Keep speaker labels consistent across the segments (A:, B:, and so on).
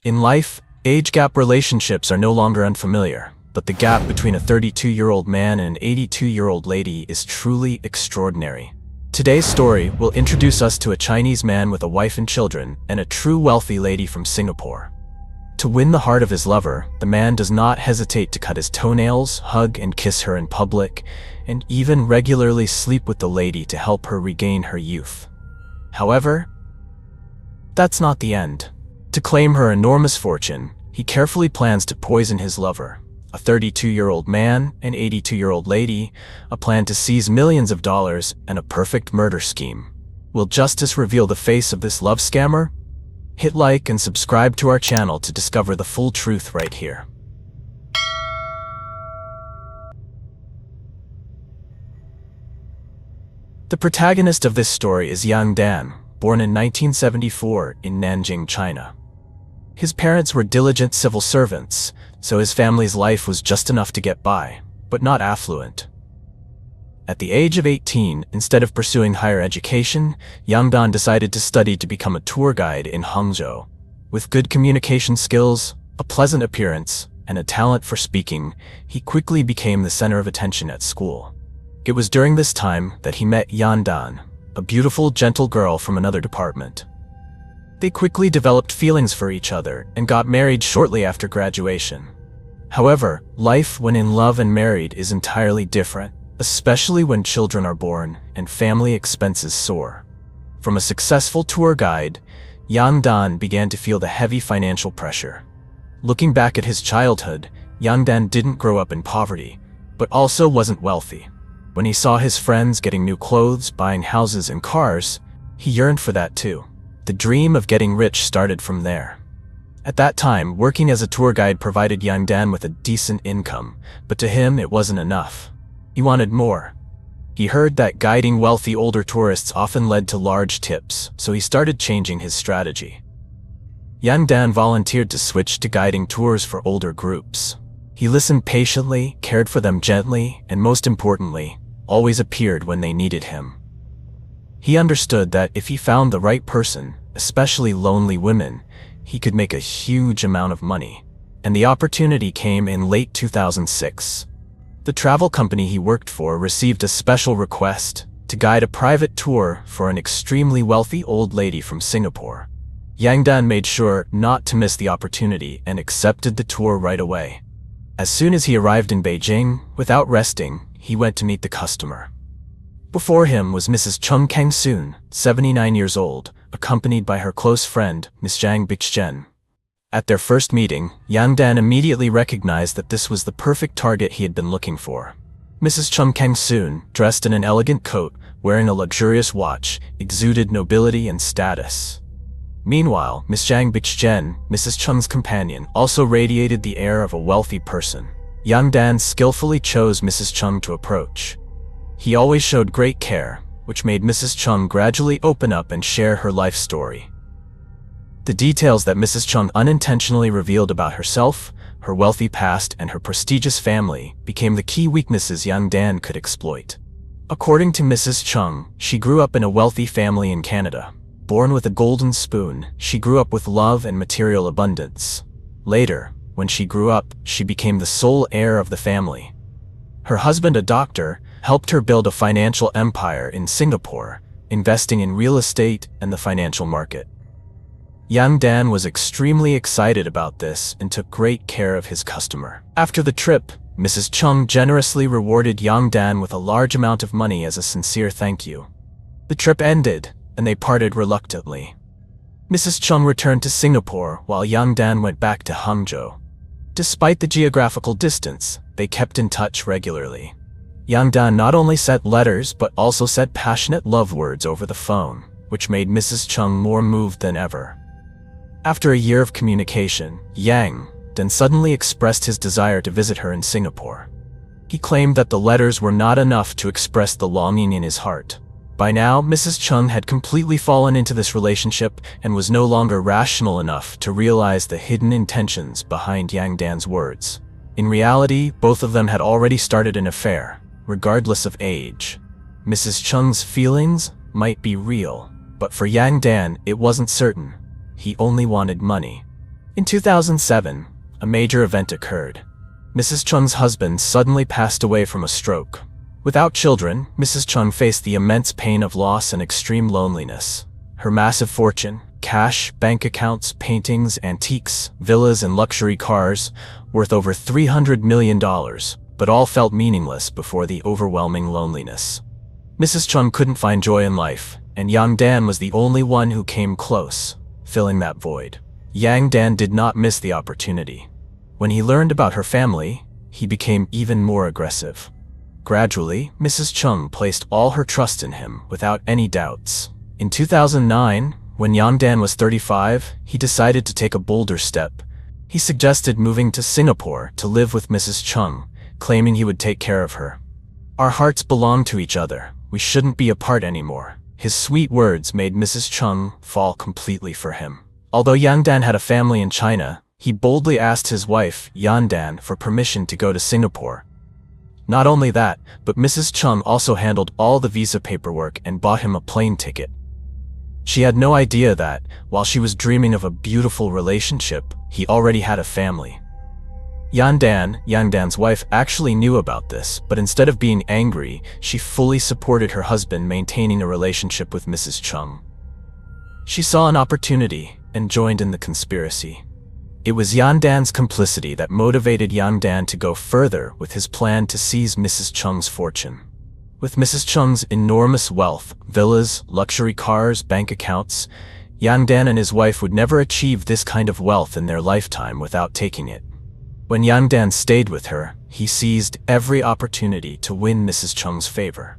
A: In life, age gap relationships are no longer unfamiliar, but the gap between a 32-year-old man and an 82-year-old lady is truly extraordinary. Today's story will introduce us to a Chinese man with a wife and children and a true wealthy lady from Singapore. To win the heart of his lover, the man does not hesitate to cut his toenails, hug and kiss her in public, and even regularly sleep with the lady to help her regain her youth. However, that's not the end. To claim her enormous fortune, he carefully plans to poison his lover, a 32-year-old man, an 82-year-old lady, a plan to seize millions of dollars, and a perfect murder scheme. Will justice reveal the face of this love scammer? Hit like and subscribe to our channel to discover the full truth right here. The protagonist of this story is Yang Dan, born in 1974 in Nanjing, China. His parents were diligent civil servants, so his family's life was just enough to get by, but not affluent. At the age of 18, instead of pursuing higher education, Yang Dan decided to study to become a tour guide in Hangzhou. With good communication skills, a pleasant appearance, and a talent for speaking, he quickly became the center of attention at school. It was during this time that he met Yan Dan, a beautiful, gentle girl from another department. They quickly developed feelings for each other and got married shortly after graduation. However, life when in love and married is entirely different, especially when children are born and family expenses soar. From a successful tour guide, Yang Dan began to feel the heavy financial pressure. Looking back at his childhood, Yang Dan didn't grow up in poverty, but also wasn't wealthy. When he saw his friends getting new clothes, buying houses and cars, he yearned for that too. The dream of getting rich started from there. At that time, working as a tour guide provided Yang Dan with a decent income, but to him it wasn't enough. He wanted more. He heard that guiding wealthy older tourists often led to large tips, so he started changing his strategy. Yang Dan volunteered to switch to guiding tours for older groups. He listened patiently, cared for them gently, and most importantly, always appeared when they needed him. He understood that if he found the right person, especially lonely women, he could make a huge amount of money. And the opportunity came in late 2006. The travel company he worked for received a special request to guide a private tour for an extremely wealthy old lady from Singapore. Yang Dan made sure not to miss the opportunity and accepted the tour right away. As soon as he arrived in Beijing, without resting, he went to meet the customer. Before him was Mrs. Chung Kang-soon, 79 years old, accompanied by her close friend, Miss Zhang Bixchen. At their first meeting, Yang Dan immediately recognized that this was the perfect target he had been looking for. Mrs. Chung Kang-soon, dressed in an elegant coat, wearing a luxurious watch, exuded nobility and status. Meanwhile, Miss Zhang Bixchen, Mrs. Chung's companion, also radiated the air of a wealthy person. Yang Dan skillfully chose Mrs. Chung to approach. He always showed great care, which made Mrs. Chung gradually open up and share her life story. The details that Mrs. Chung unintentionally revealed about herself, her wealthy past, and her prestigious family became the key weaknesses Yang Dan could exploit. According to Mrs. Chung, she grew up in a wealthy family in Canada. Born with a golden spoon, she grew up with love and material abundance. Later, when she grew up, she became the sole heir of the family. Her husband, a doctor, helped her build a financial empire in Singapore, investing in real estate and the financial market. Yang Dan was extremely excited about this and took great care of his customer. After the trip, Mrs. Chung generously rewarded Yang Dan with a large amount of money as a sincere thank you. The trip ended, and they parted reluctantly. Mrs. Chung returned to Singapore while Yang Dan went back to Hangzhou. Despite the geographical distance, they kept in touch regularly. Yang Dan not only sent letters but also said passionate love words over the phone, which made Mrs. Chung more moved than ever. After a year of communication, Yang Dan suddenly expressed his desire to visit her in Singapore. He claimed that the letters were not enough to express the longing in his heart. By now, Mrs. Chung had completely fallen into this relationship and was no longer rational enough to realize the hidden intentions behind Yang Dan's words. In reality, both of them had already started an affair, regardless of age. Mrs. Chung's feelings might be real, but for Yang Dan, it wasn't certain. He only wanted money. In 2007, a major event occurred. Mrs. Chung's husband suddenly passed away from a stroke. Without children, Mrs. Chung faced the immense pain of loss and extreme loneliness. Her massive fortune, cash, bank accounts, paintings, antiques, villas, and luxury cars, worth over $300 million, but all felt meaningless before the overwhelming loneliness. Mrs. Chung couldn't find joy in life, and Yang Dan was the only one who came close, filling that void. Yang Dan did not miss the opportunity. When he learned about her family, he became even more aggressive. Gradually, Mrs. Chung placed all her trust in him without any doubts. In 2009, when Yang Dan was 35, he decided to take a bolder step. He suggested moving to Singapore to live with Mrs. Chung, claiming he would take care of her. "Our hearts belong to each other. We shouldn't be apart anymore." His sweet words made Mrs. Chung fall completely for him. Although Yang Dan had a family in China, he boldly asked his wife, Yan Dan, for permission to go to Singapore. Not only that, but Mrs. Chung also handled all the visa paperwork and bought him a plane ticket. She had no idea that, while she was dreaming of a beautiful relationship, he already had a family. Yang Dan's wife, actually knew about this, but instead of being angry, she fully supported her husband maintaining a relationship with Mrs. Chung. She saw an opportunity and joined in the conspiracy. It was Yang Dan's complicity that motivated Yang Dan to go further with his plan to seize Mrs. Chung's fortune. With Mrs. Chung's enormous wealth, villas, luxury cars, bank accounts, Yang Dan and his wife would never achieve this kind of wealth in their lifetime without taking it. When Yang Dan stayed with her, he seized every opportunity to win Mrs. Chung's favor.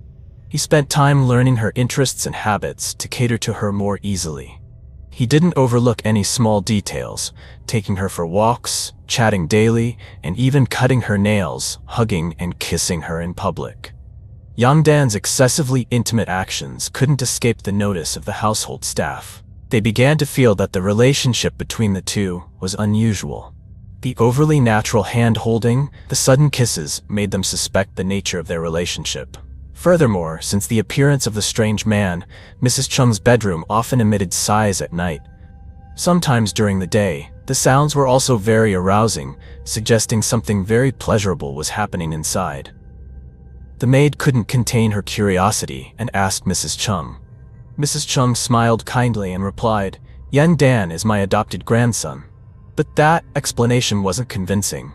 A: He spent time learning her interests and habits to cater to her more easily. He didn't overlook any small details, taking her for walks, chatting daily, and even cutting her nails, hugging and kissing her in public. Yang Dan's excessively intimate actions couldn't escape the notice of the household staff. They began to feel that the relationship between the two was unusual. The overly natural hand-holding, the sudden kisses, made them suspect the nature of their relationship. Furthermore, since the appearance of the strange man, Mrs. Chung's bedroom often emitted sighs at night. Sometimes during the day, the sounds were also very arousing, suggesting something very pleasurable was happening inside. The maid couldn't contain her curiosity and asked Mrs. Chung. Mrs. Chung smiled kindly and replied, "Yang Dan is my adopted grandson." But that explanation wasn't convincing.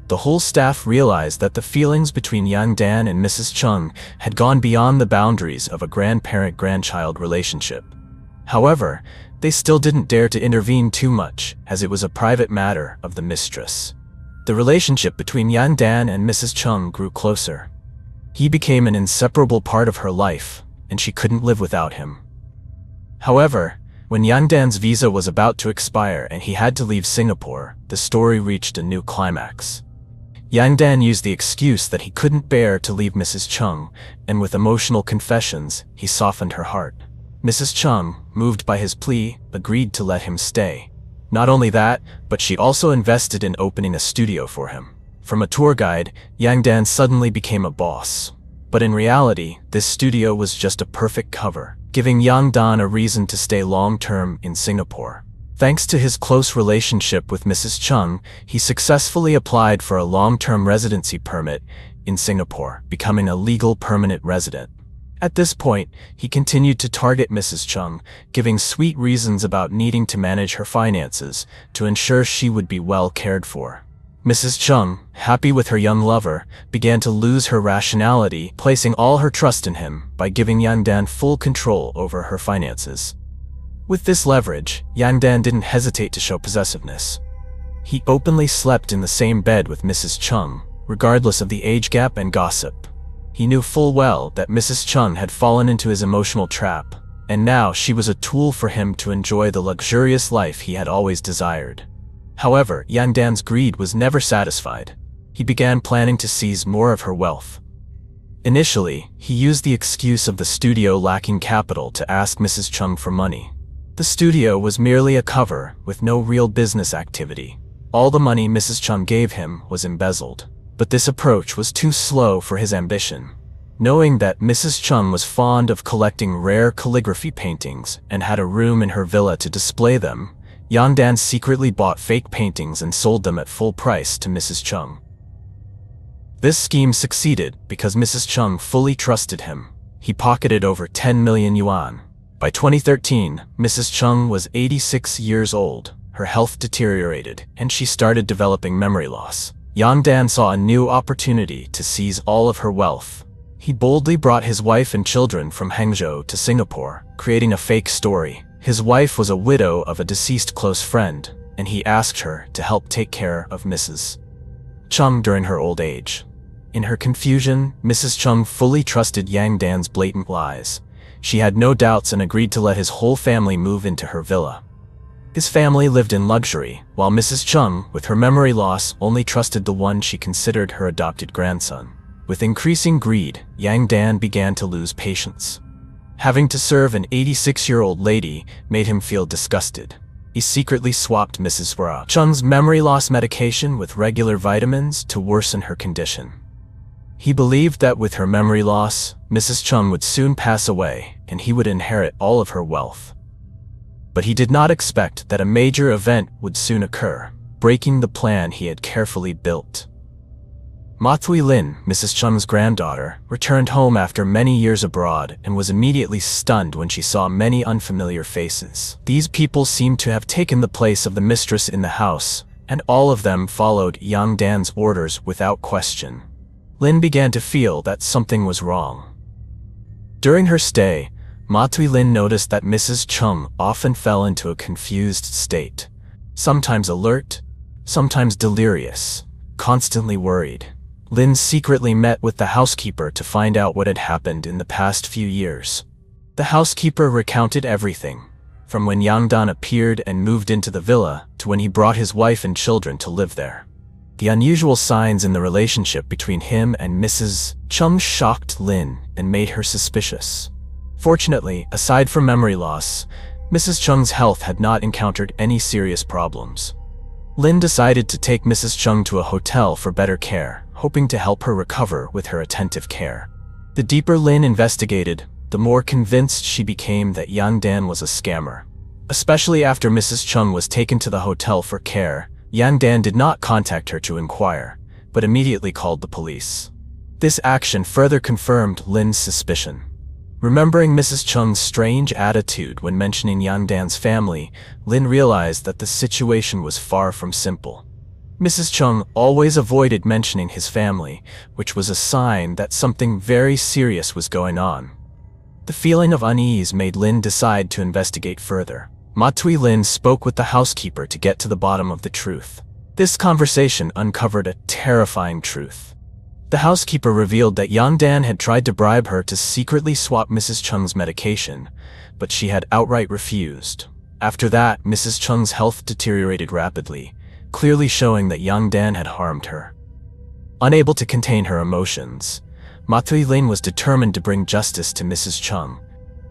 A: The whole staff realized that the feelings between Yang Dan and Mrs. Chung had gone beyond the boundaries of a grandparent-grandchild relationship. However, they still didn't dare to intervene too much, as it was a private matter of the mistress. The relationship between Yang Dan and Mrs. Chung grew closer. He became an inseparable part of her life, and she couldn't live without him. However, when Yang Dan's visa was about to expire and he had to leave Singapore, the story reached a new climax. Yang Dan used the excuse that he couldn't bear to leave Mrs. Chung, and with emotional confessions, he softened her heart. Mrs. Chung, moved by his plea, agreed to let him stay. Not only that, but she also invested in opening a studio for him. From a tour guide, Yang Dan suddenly became a boss. But in reality, this studio was just a perfect cover, giving Yang Dan a reason to stay long-term in Singapore. Thanks to his close relationship with Mrs. Chung, he successfully applied for a long-term residency permit in Singapore, becoming a legal permanent resident. At this point, he continued to target Mrs. Chung, giving sweet reasons about needing to manage her finances to ensure she would be well cared for. Mrs. Chung, happy with her young lover, began to lose her rationality, placing all her trust in him by giving Yang Dan full control over her finances. With this leverage, Yang Dan didn't hesitate to show possessiveness. He openly slept in the same bed with Mrs. Chung, regardless of the age gap and gossip. He knew full well that Mrs. Chung had fallen into his emotional trap, and now she was a tool for him to enjoy the luxurious life he had always desired. However, Yang Dan's greed was never satisfied. He began planning to seize more of her wealth. Initially, he used the excuse of the studio lacking capital to ask Mrs. Chung for money. The studio was merely a cover with no real business activity. All the money Mrs. Chung gave him was embezzled. But this approach was too slow for his ambition. Knowing that Mrs. Chung was fond of collecting rare calligraphy paintings and had a room in her villa to display them, Yang Dan secretly bought fake paintings and sold them at full price to Mrs. Chung. This scheme succeeded because Mrs. Chung fully trusted him. He pocketed over 10 million yuan. By 2013, Mrs. Chung was 86 years old. Her health deteriorated, and she started developing memory loss. Yang Dan saw a new opportunity to seize all of her wealth. He boldly brought his wife and children from Hangzhou to Singapore, creating a fake story. His wife was a widow of a deceased close friend, and he asked her to help take care of Mrs. Chung during her old age. In her confusion, Mrs. Chung fully trusted Yang Dan's blatant lies. She had no doubts and agreed to let his whole family move into her villa. His family lived in luxury, while Mrs. Chung, with her memory loss, only trusted the one she considered her adopted grandson. With increasing greed, Yang Dan began to lose patience. Having to serve an 86-year-old lady made him feel disgusted. He secretly swapped Mrs. Chung's memory loss medication with regular vitamins to worsen her condition. He believed that with her memory loss, Mrs. Chung would soon pass away and he would inherit all of her wealth. But he did not expect that a major event would soon occur, breaking the plan he had carefully built. Ma Lin, Mrs. Chung's granddaughter, returned home after many years abroad and was immediately stunned when she saw many unfamiliar faces. These people seemed to have taken the place of the mistress in the house, and all of them followed Yang Dan's orders without question. Lin began to feel that something was wrong. During her stay, Ma Lin noticed that Mrs. Chung often fell into a confused state, sometimes alert, sometimes delirious, constantly worried. Lin secretly met with the housekeeper to find out what had happened in the past few years. The housekeeper recounted everything, from when Yang Dan appeared and moved into the villa to when he brought his wife and children to live there. The unusual signs in the relationship between him and Mrs. Chung shocked Lin and made her suspicious. Fortunately, aside from memory loss, Mrs. Chung's health had not encountered any serious problems. Lin decided to take Mrs. Chung to a hotel for better care, hoping to help her recover with her attentive care. The deeper Lin investigated, the more convinced she became that Yang Dan was a scammer. Especially after Mrs. Chung was taken to the hotel for care, Yang Dan did not contact her to inquire, but immediately called the police. This action further confirmed Lin's suspicion. Remembering Mrs. Chung's strange attitude when mentioning Yang Dan's family, Lin realized that the situation was far from simple. Mrs. Chung always avoided mentioning his family, which was a sign that something very serious was going on. The feeling of unease made Lin decide to investigate further. Ma Lin spoke with the housekeeper to get to the bottom of the truth. This conversation uncovered a terrifying truth. The housekeeper revealed that Yang Dan had tried to bribe her to secretly swap Mrs. Chung's medication, but she had outright refused. After that, Mrs. Chung's health deteriorated rapidly, clearly showing that Yang Dan had harmed her. Unable to contain her emotions, Ma Lin was determined to bring justice to Mrs. Chung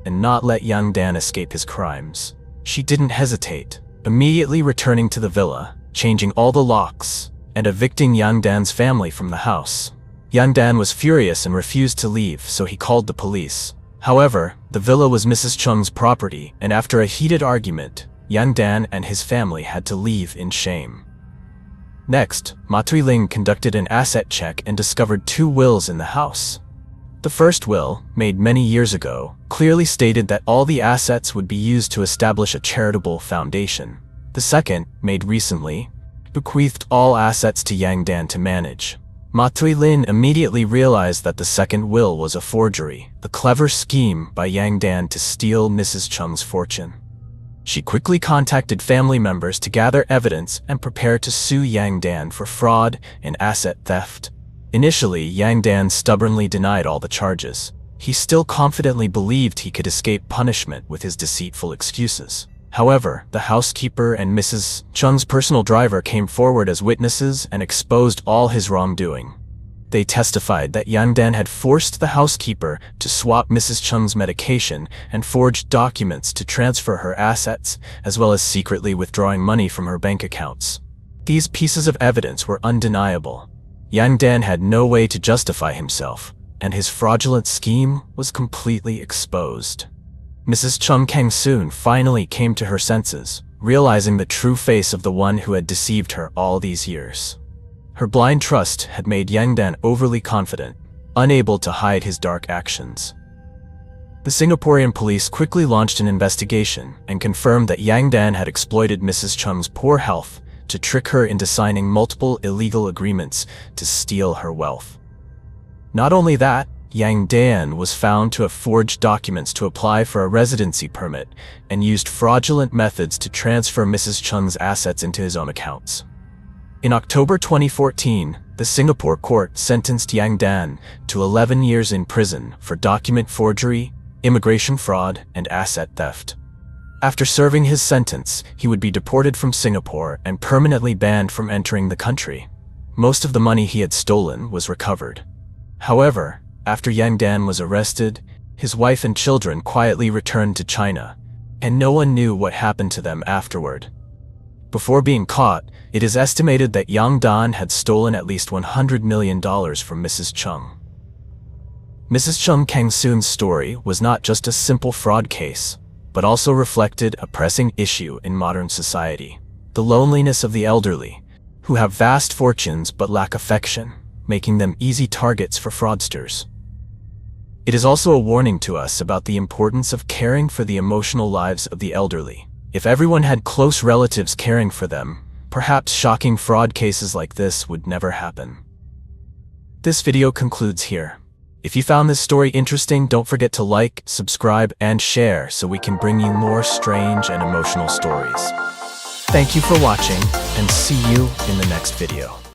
A: and not let Yang Dan escape his crimes. She didn't hesitate, immediately returning to the villa, changing all the locks, and evicting Yang Dan's family from the house. Yang Dan was furious and refused to leave, so he called the police. However, the villa was Mrs. Chung's property, and after a heated argument, Yang Dan and his family had to leave in shame. Next, Ma Lin conducted an asset check and discovered 2 wills in the house. The first will, made many years ago, clearly stated that all the assets would be used to establish a charitable foundation. The second, made recently, bequeathed all assets to Yang Dan to manage. Ma Lin immediately realized that the second will was a forgery, a clever scheme by Yang Dan to steal Mrs. Chung's fortune. She quickly contacted family members to gather evidence and prepare to sue Yang Dan for fraud and asset theft. Initially, Yang Dan stubbornly denied all the charges. He still confidently believed he could escape punishment with his deceitful excuses. However, the housekeeper and Mrs. Chung's personal driver came forward as witnesses and exposed all his wrongdoing. They testified that Yang Dan had forced the housekeeper to swap Mrs. Chung's medication and forged documents to transfer her assets, as well as secretly withdrawing money from her bank accounts. These pieces of evidence were undeniable. Yang Dan had no way to justify himself, and his fraudulent scheme was completely exposed. Mrs. Chung Kang soon finally came to her senses. realizing the true face of the one who had deceived her all these years. Her blind trust had made Yang Dan overly confident, unable to hide his dark actions. The Singaporean police quickly launched an investigation and confirmed that Yang Dan had exploited Mrs. Chung's poor health to trick her into signing multiple illegal agreements to steal her wealth. Not only that, Yang Dan was found to have forged documents to apply for a residency permit and used fraudulent methods to transfer Mrs. Chung's assets into his own accounts. In October 2014, the Singapore court sentenced Yang Dan to 11 years in prison for document forgery, immigration fraud, and asset theft. After serving his sentence, he would be deported from Singapore and permanently banned from entering the country. Most of the money he had stolen was recovered. However, after Yang Dan was arrested, his wife and children quietly returned to China, and no one knew what happened to them afterward. Before being caught, it is estimated that Yang Dan had stolen at least $100 million from Mrs. Chung. Mrs. Chung Kang Soon's story was not just a simple fraud case, but also reflected a pressing issue in modern society: the loneliness of the elderly, who have vast fortunes but lack affection, making them easy targets for fraudsters. It is also a warning to us about the importance of caring for the emotional lives of the elderly. If everyone had close relatives caring for them, perhaps shocking fraud cases like this would never happen. This video concludes here. If you found this story interesting, don't forget to like, subscribe, and share so we can bring you more strange and emotional stories. Thank you for watching, and see you in the next video.